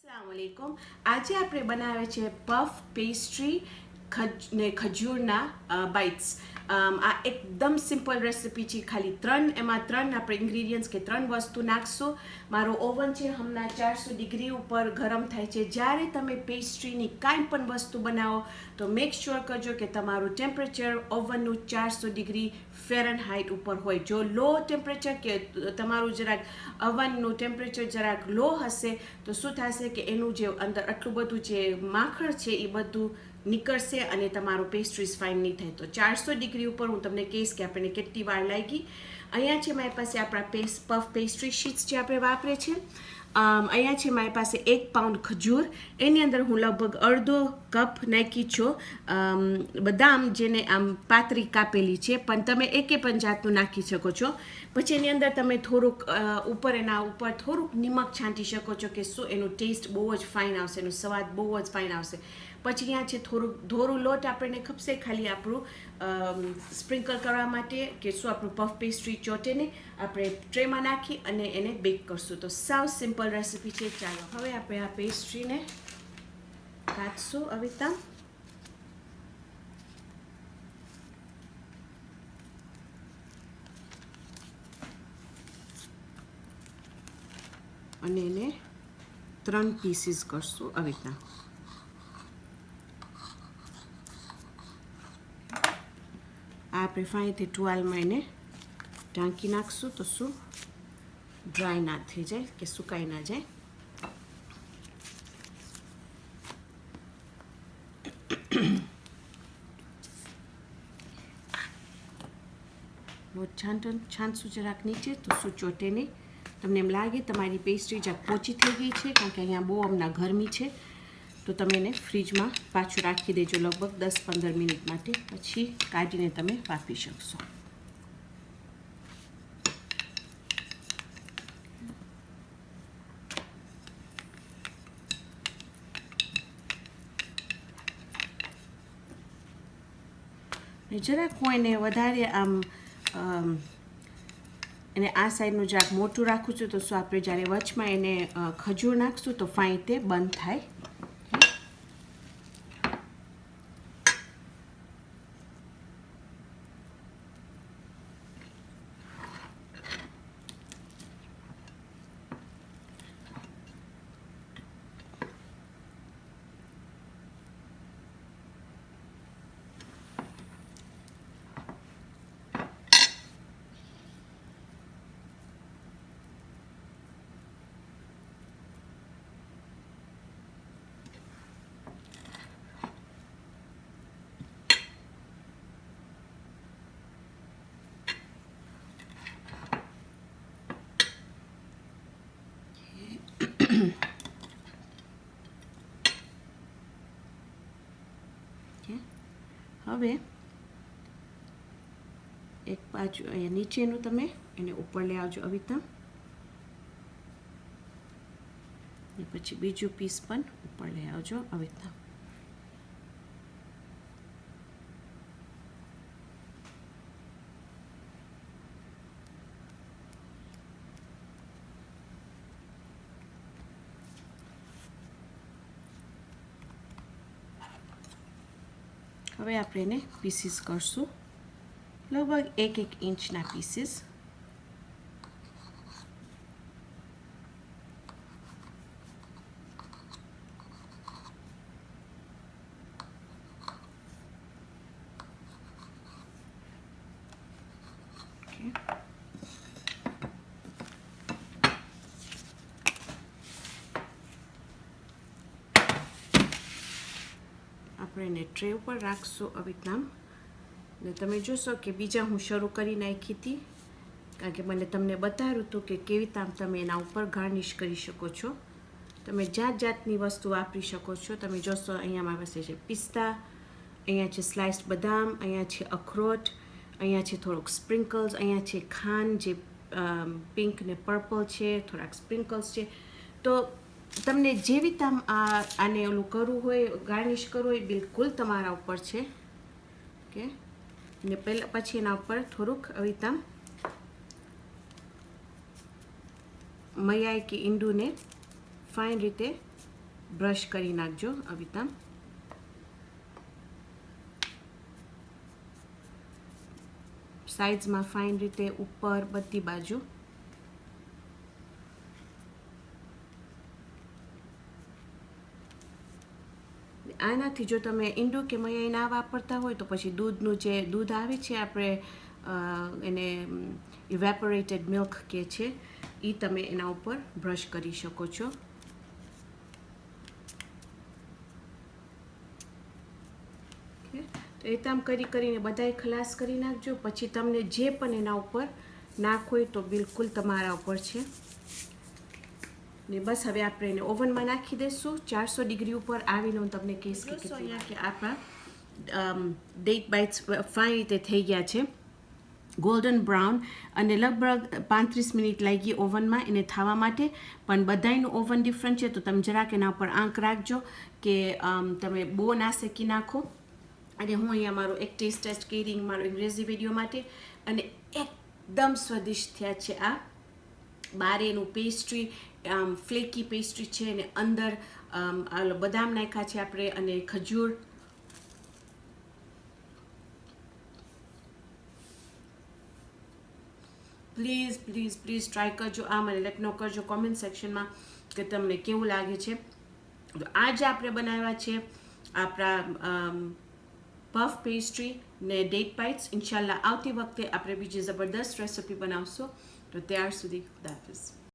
अस्सलाम वालेकुम। આજે આપણે બનાવે છે પફ પેસ્ટ્રી ને ખજૂરના બાઇટ્સ। આ એકદમ સિમ્પલ રેસિપી છે, ખાલી એમાં ત્રણ આપણે ઇન્ગ્રીડિયન્ટ્સ કે ત્રણ વસ્તુ નાખશો। મારો ઓવન છે હમણાં 400 ડિગ્રી ઉપર ગરમ થાય છે। જ્યારે તમે પેસ્ટ્રીની કાંઈ પણ વસ્તુ બનાવો તો મેક શ્યોર કરજો કે તમારું ટેમ્પરેચર ઓવનનું 400 ડિગ્રી ફેરનહાઇટ ઉપર હોય। જો લો ટેમ્પરેચર કે તમારું જરાક ઓવનનું ટેમ્પરેચર જરાક લો હશે તો શું થશે કે એનું જે અંદર આટલું બધું જે માખણ છે એ બધું નીકળશે અને તમારું પેસ્ટ્રીઝ ફાઇન નહીં થાય। તો 400 ડિગ્રી ઉપર હું તમને કહીશ કે આપણને કેટલી વાર લાગી। અહીંયા છે મારી પાસે આપણા પફ પેસ્ટ્રી શીટ્સ જે આપણે વાપરે છે। અહીંયા છે મારી પાસે 1 પાઉન્ડ ખજૂર, એની અંદર હું લગભગ અડધો કપ નાખી છું બદામ, જેને આમ પાતળી કાપેલી છે, પણ તમે એકે પણ જાતનું નાખી શકો છો। પછી એની અંદર તમે થોડુંક એના ઉપર થોડુંક નિમક છાંટી શકો છો કે શું એનું ટેસ્ટ બહુ જ ફાઇન આવશે, એનો સ્વાદ બહુ જ ફાઇન આવશે। પછી અહીંયા છે થોડુંક ધોરું લોટ આપણને ખપશે ખાલી આપણું સ્પ્રિંકલ કરવા માટે કે શું આપણું પફ પેસ્ટ્રી ચોટેને આપણે ટ્રેમાં નાખી અને એને બેક કરશું। તો સાવ સિમ્પલ રેસિપી છે। ચાલો હવે આપણે આ પેસ્ટ્રીને કાઢશું આવી રીતના અને એને 3 પીસીસ કરશું આવી રીતના। આપણે ફાઈનથી ટુવાલમાં એને ઢાંકી નાખશું તો શું ડ્રાય ના થઈ જાય કે સુકાઈ ના જાય। છાંટશું જરાક નીચે તો શું ચોટે નહીં। તમને એમ લાગે તમારી પેસ્ટ્રી જરાક પોચી થઈ ગઈ છે કારણ કે અહીંયા બહુ હમણાં ગરમી છે તો તમે એને ફ્રીજમાં પાછું રાખી દેજો લગભગ 10-15 મિનિટ માટે, પછી કાઢીને તમે વાપરી શકશો। જરાક હું એને વધારે એને આ સાઈડનું જરાક મોટું રાખું છું તો શું આપણે જ્યારે વચમાં એને ખજૂર નાખશું તો ફાઇન તે બંધ થાય। હવે એક બાજુ અહીંયા નીચેનું તમે એને ઉપર લઈ આવજો આવી રીતના, ને પછી બીજું પીસ પણ ઉપર લઈ આવજો આવી રીતના। હવે આપણે એને પીસીસ કરશું લગભગ 1-1 ઇંચના પીસીસ। આપણે એને ટ્રે ઉપર રાખશું આવી રીતના, ને તમે જોશો કે બીજા હું શરૂ કરી નાખી હતી કારણ કે મને તમને બતાવ્યું હતું કે કેવી રીતે તમે એના ઉપર ગાર્નિશ કરી શકો છો। તમે જાત જાતની વસ્તુ વાપરી શકો છો। તમે જોશો અહીંયા મારી પાસે છે પિસ્તા, અહીંયા છે સ્લાઇસ્ડ બદામ, અહીંયા છે અખરોટ, અહીંયા છે થોડુંક સ્પ્રિંકલ્સ, અહીંયા છે ખાંડ જે પિંક ને પર્પલ છે, થોડાક સ્પ્રિંકલ્સ છે। તો તમને જેવી આને ઓલું કરવું હોય, ગાર્નિશ કરવું હોય, બિલકુલ તમારા ઉપર છે। ઓકે, ને પહેલાં પછી એના ઉપર થોડુંક આવી રીતના મયાઈ કે ઈંડુને ફાઇન રીતે બ્રશ કરી નાખજો આવી રીતના. સાઇડ્સમાં ફાઇન રીતે, ઉપર બધી બાજુ. આનાથી જો તમે ઈંડુ કે મયાઈ ના વાપરતા હોય તો પછી દૂધનું જે દૂધ આવે છે આપણે એને ઇવેપોરેટેડ મિલ્ક કે છે એ તમે એના ઉપર બ્રશ કરી શકો છો. તો એ આમ કરીને બધાય ખલાસ કરી નાખજો. પછી તમને જે પણ એના ઉપર નાખ હોય તો બિલકુલ તમારા ઉપર છે. ને બસ હવે આપણે એને ઓવનમાં નાખી દઈશું 400 ડિગ્રી ઉપર. આવીને હું તમને કહીશ કે અહીંયા કે આપણા ડેટ બાઇટ્સ ફાઇન રીતે થઈ ગયા છે, ગોલ્ડન બ્રાઉન, અને લગભગ 35 મિનિટ લાગી ઓવનમાં એને થવા માટે. પણ બધાયનું ઓવન ડિફરન્ટ છે તો તમે જરાક એના ઉપર આંક રાખજો કે તમે બહુ ના શેકી નાખો. અને હું અહીંયા મારું એક ટેસ્ટ કરી મારો અંગ્રેજી વિડીયો માટે, અને એકદમ સ્વાદિષ્ટ થયા છે આ. બારે એનું પેસ્ટ્રી ફ્લેકી પેસ્ટ્રી છે, અને અંદર બદામ નાખ્યા છે આપણે, અને ખજૂર. પ્લીઝ પ્લીઝ પ્લીઝ ટ્રાય કરજો આ. મને લેટ નો કરજો કોમેન્ટ સેક્શનમાં કે તમને કેવું લાગે છે. તો આજે આપણે બનાવ્યા છે આપણા પફ પેસ્ટ્રી ને ડેટ બાઇટ્સ. ઇન્શાલ્લાહ આવતી વખતે આપણે બીજી જબરદસ્ત રેસિપી બનાવશો. તો ત્યાર સુધી ખુદાહાફિઝ.